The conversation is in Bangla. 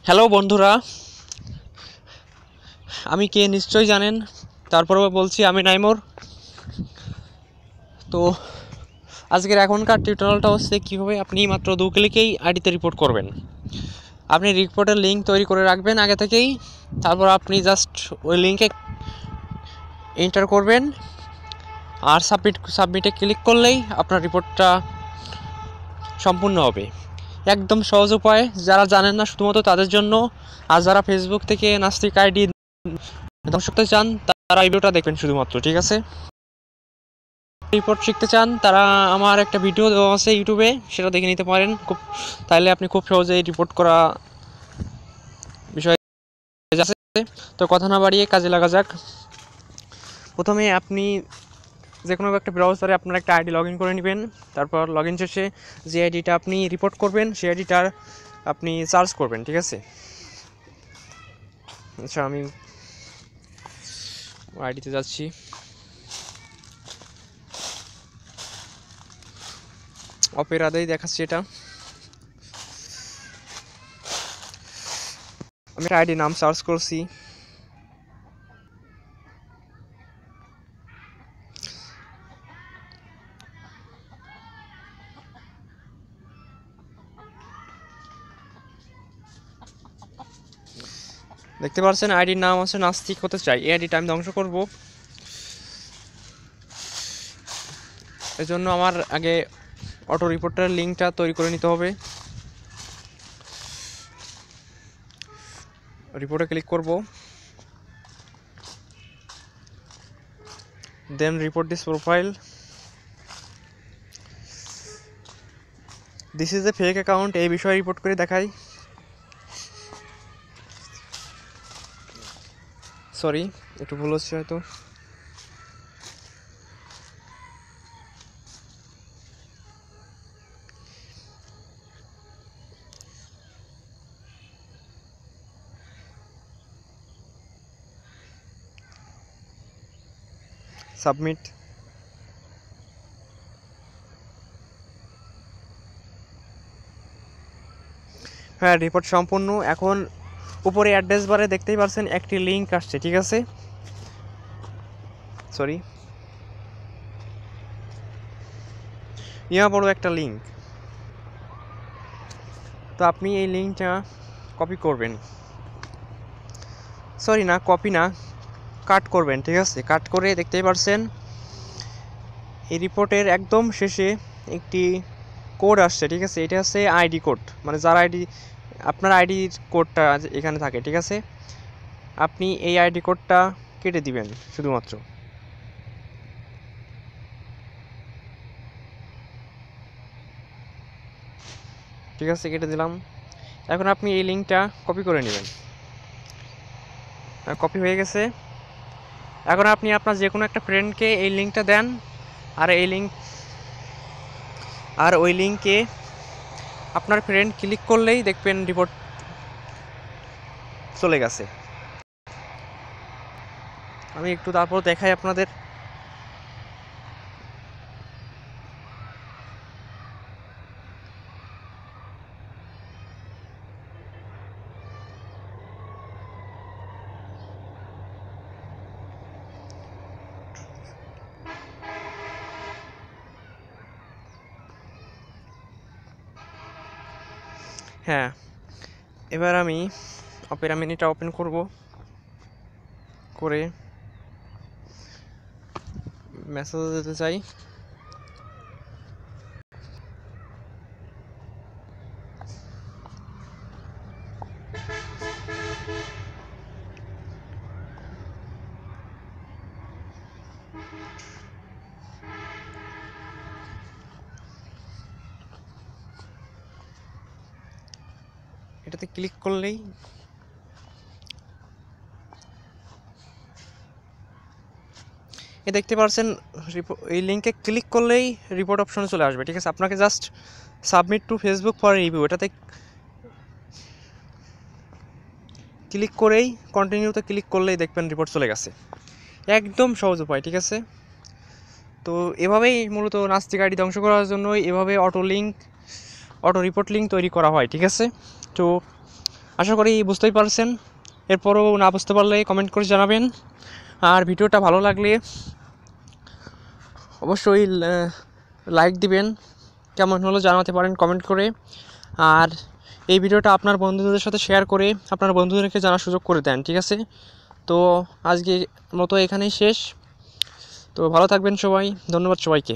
হ্যালো বন্ধুরা, আমি কে নিশ্চয়ই জানেন, তারপরেও বলছি আমি নাইমুর। তো আজকের এখনকার টিউটোরিয়ালটা হচ্ছে কীভাবে আপনি মাত্র 2 ক্লিকেই আইডিতে রিপোর্ট করবেন। আপনি রিপোর্টের লিঙ্ক তৈরি করে রাখবেন আগে থেকেই, তারপর আপনি জাস্ট ওই লিঙ্কে এন্টার করবেন আর সাবমিটে ক্লিক করলেই আপনার রিপোর্টটা সম্পূর্ণ হবে। একদম সহজ উপায়, যারা জানেন না শুধুমাত্র তাদের জন্য। আর যারা ফেসবুক থেকে নাস্তিক আইডি ধ্বংস করতে চান তারা এই ভিডিওটা দেখবেন শুধুমাত্র, ঠিক আছে? রিপোর্ট শিখতে চান তারা আমার একটা ভিডিও দেওয়া আছে ইউটিউবে, সেটা দেখে নিতে পারেন। তাইলে আপনি খুব সহজেই রিপোর্ট করা বিষয় আছে। তো কথা না বাড়িয়ে কাজে লাগা যাক। প্রথমে আপনি যে কোনো একটা ব্রাউজারে আপনার একটা আইডি লগ ইন করে নেবেন। তারপর লগ ইন শেষে যে আইডিটা আপনি রিপোর্ট করবেন সেই আইডিটার আপনি সার্চ করবেন, ঠিক আছে? আচ্ছা, আমি আইডিতে যাচ্ছি। অপেরাতেই দেখাচ্ছি এটা। আমি আইডি নাম সার্চ করছি। দেখতে পাচ্ছেন আইডির নাম আছে নাস্তিক হতে চাই। এই আইডিটা আমি ধ্বংস করব। এই জন্য আমার আগে অটো রিপোর্টার লিঙ্কটা তৈরি করে নিতে হবে। রিপোর্টে ক্লিক করব, then report this profile. This is a fake account, এই বিষয়ে রিপোর্ট করে দেখাই। সরি, একটু ভুল হচ্ছে হয়তো। সাবমিট। হ্যাঁ, রিপোর্ট সম্পূর্ণ। এখন উপরে অ্যাড্রেস বারে দেখতেই পাচ্ছেন একটি লিঙ্ক আসছে, ঠিক আছে? সরি, ইয়া বড় একটা লিঙ্ক। তো আপনি এই লিঙ্কটা কপি করবেন, সরি না, কপি না, কাট করবেন, ঠিক আছে? কাট করে দেখতেই পাচ্ছেন এই রিপোর্টের একদম শেষে একটি কোড আসছে, ঠিক আছে? এটা হচ্ছে আইডি কোড, মানে যার আইডি আপনার আইডির কোডটা এখানে থাকে, ঠিক আছে? আপনি এই আইডি কোডটা কেটে দিবেন শুধুমাত্র, ঠিক আছে? কেটে দিলাম। এখন আপনি এই লিঙ্কটা কপি করে নেবেন। কপি হয়ে গেছে। এখন আপনি আপনার যে কোনো একটা ফ্রেন্ডকে এই লিঙ্কটা দেন, আর ওই লিঙ্কে আপনার ফ্রেন্ড ক্লিক করলেই দেখবেন রিপোর্ট চলে গেছে। আমি একটু তারপর দেখাই আপনাদের। হ্যাঁ, এবার আমি অপেরা মিনিটা ওপেন করব, করে মেসেজ দিতে চাই। এটাতে ক্লিক করলেই দেখতে পাচ্ছেন এই লিঙ্কে ক্লিক করলেই রিপোর্ট অপশনে চলে আসবে, ঠিক আছে? আপনাকে just submit to Facebook for review এটাতে ক্লিক করেই কন্টিনিউতে ক্লিক করলেই দেখবেন রিপোর্ট চলে গেছে। একদম সহজ উপায়, ঠিক আছে? তো এভাবেই মূলত নাস্তিক আইডি ধ্বংস করার জন্য এভাবে auto link auto report link তৈরি করা হয়, ঠিক আছে। তো আশা করি বুঝতেই পারছেন। এরপরও না বুঝতে পারলে কমেন্ট করে জানাবেন। আর ভিডিওটা ভালো লাগলে অবশ্যই লাইক দিবেন, কেমন হলো জানাতে পারেন কমেন্ট করে। আর এই ভিডিওটা আপনার বন্ধুদের সাথে শেয়ার করে আপনার বন্ধুদেরকে জানার সুযোগ করে দেন, ঠিক আছে। তো আজকে মতো এখানেই শেষ। তো ভালো থাকবেন সবাই, ধন্যবাদ সবাইকে।